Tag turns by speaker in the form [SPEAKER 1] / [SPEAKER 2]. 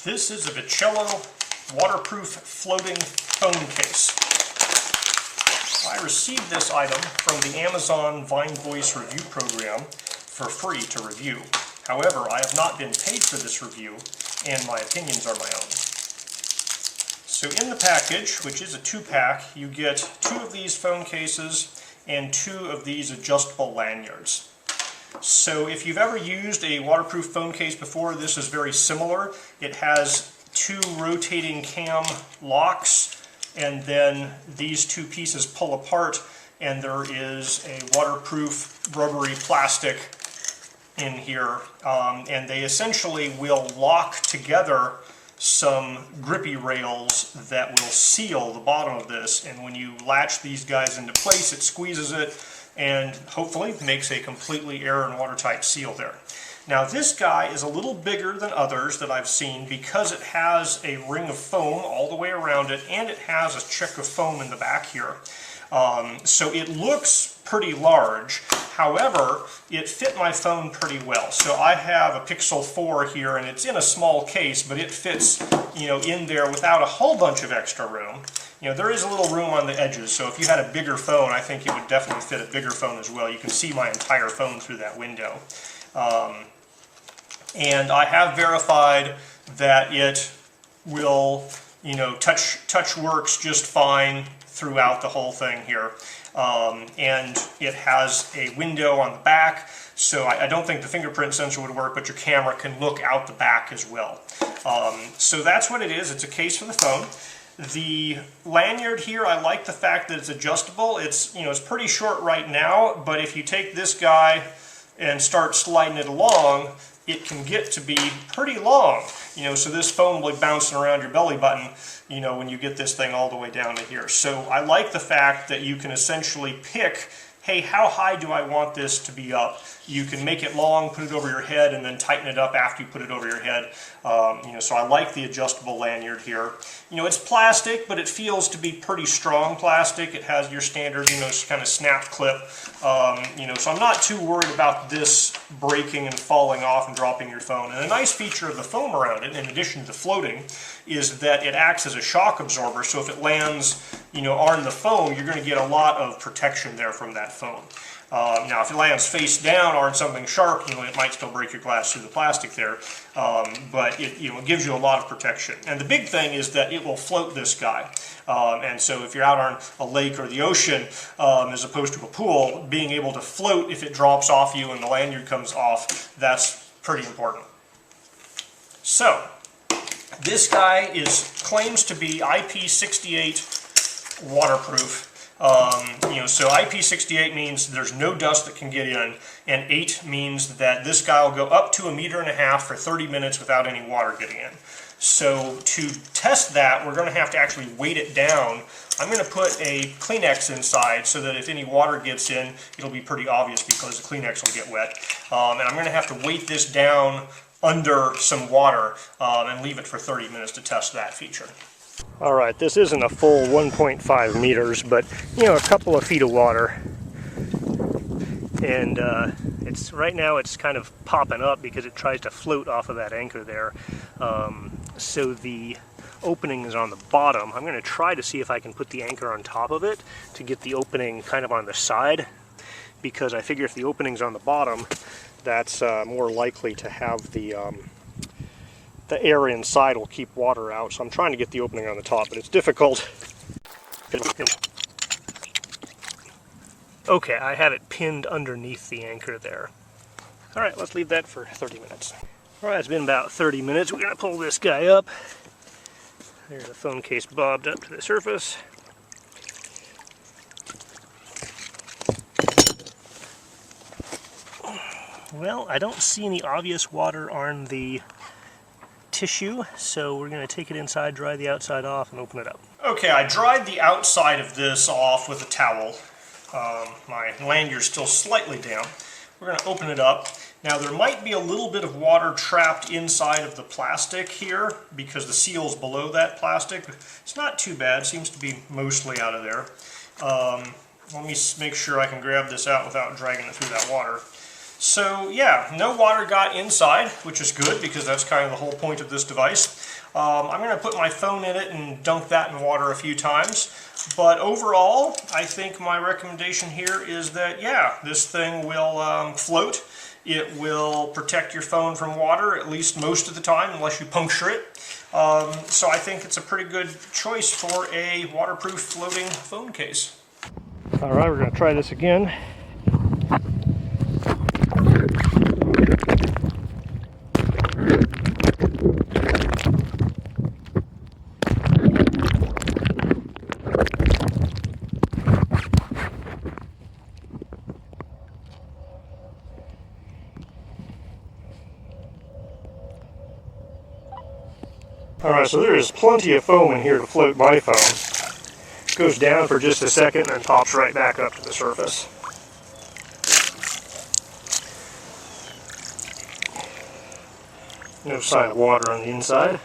[SPEAKER 1] This is a Vitchelo waterproof floating phone case. I received this item from the Amazon Vine Voice review program for free to review. However, I have not been paid for this review, and my opinions are my own. So in the package, which is a 2-pack, you get 2 of these phone cases and 2 of these adjustable lanyards. So if you've ever used a waterproof phone case before, this is very similar. It has 2 rotating cam locks, and then these 2 pieces pull apart, and there is a waterproof rubbery plastic in here, and they essentially will lock together some grippy rails that will seal the bottom of this, and when you latch these guys into place, it squeezes it and hopefully makes a completely air and watertight seal there. Now this guy is a little bigger than others that I've seen because it has a ring of foam all the way around it, and it has a check of foam in the back here. So it looks pretty large. However, it fit my phone pretty well. So I have a Pixel 4 here, and it's in a small case, but it fits, in there without a whole bunch of extra room. There is a little room on the edges, so if you had a bigger phone, I think it would definitely fit a bigger phone as well. You can see my entire phone through that window. And I have verified that it will, touch works just fine throughout the whole thing here. And it has a window on the back, so I don't think the fingerprint sensor would work, but your camera can look out the back as well. So that's what it is. It's a case for the phone. The lanyard here, I like the fact that it's adjustable. It's pretty short right now, but if you take this guy and start sliding it along, it can get to be pretty long. So this phone will be bouncing around your belly button, when you get this thing all the way down to here. So I like the fact that you can essentially pick, hey, how high do I want this to be up? You can make it long, put it over your head, and then tighten it up after you put it over your head. So I like the adjustable lanyard here. It's plastic, but it feels to be pretty strong plastic. It has your standard, kind of snap clip. So I'm not too worried about this breaking and falling off and dropping your phone. And a nice feature of the foam around it, in addition to floating, is that it acts as a shock absorber. So if it lands, on the phone, you're going to get a lot of protection there from that phone. Now, if it lands face down or on something sharp, it might still break your glass through the plastic there, but it gives you a lot of protection. And the big thing is that it will float this guy. And so if you're out on a lake or the ocean, as opposed to a pool, being able to float if it drops off you and the lanyard comes off, that's pretty important. So, this guy claims to be IP68 waterproof. So IP68 means there's no dust that can get in, and 8 means that this guy will go up to 1.5 meters for 30 minutes without any water getting in. So to test that, we're going to have to actually weight it down. I'm going to put a Kleenex inside so that if any water gets in, it'll be pretty obvious because the Kleenex will get wet. And I'm going to have to weight this down under some water and leave it for 30 minutes to test that feature. Alright, this isn't a full 1.5 meters, but a couple of feet of water. And right now it's kind of popping up because it tries to float off of that anchor there. So the opening is on the bottom. I'm going to try to see if I can put the anchor on top of it to get the opening kind of on the side, because I figure if the opening's on the bottom, that's more likely to have the air inside will keep water out. So I'm trying to get the opening on the top, but it's difficult. Okay, I have it pinned underneath the anchor there. Alright, let's leave that for 30 minutes. Alright, it's been about 30 minutes. We're going to pull this guy up. There's the phone case bobbed up to the surface. Well, I don't see any obvious water on the tissue, so we're going to take it inside, dry the outside off, and open it up. Okay, I dried the outside of this off with a towel. My lanyard's still slightly damp. We're going to open it up. Now there might be a little bit of water trapped inside of the plastic here because the seal's below that plastic. It's not too bad, seems to be mostly out of there. Let me make sure I can grab this out without dragging it through that water. So yeah, no water got inside, which is good because that's kind of the whole point of this device. I'm going to put my phone in it and dunk that in water a few times. But overall, I think my recommendation here is that, yeah, this thing will float. It will protect your phone from water, at least most of the time, unless you puncture it. So I think it's a pretty good choice for a waterproof floating phone case. All right, we're going to try this again. Alright, so there is plenty of foam in here to float my phone. It goes down for just a second and pops right back up to the surface. No sign of water on the inside.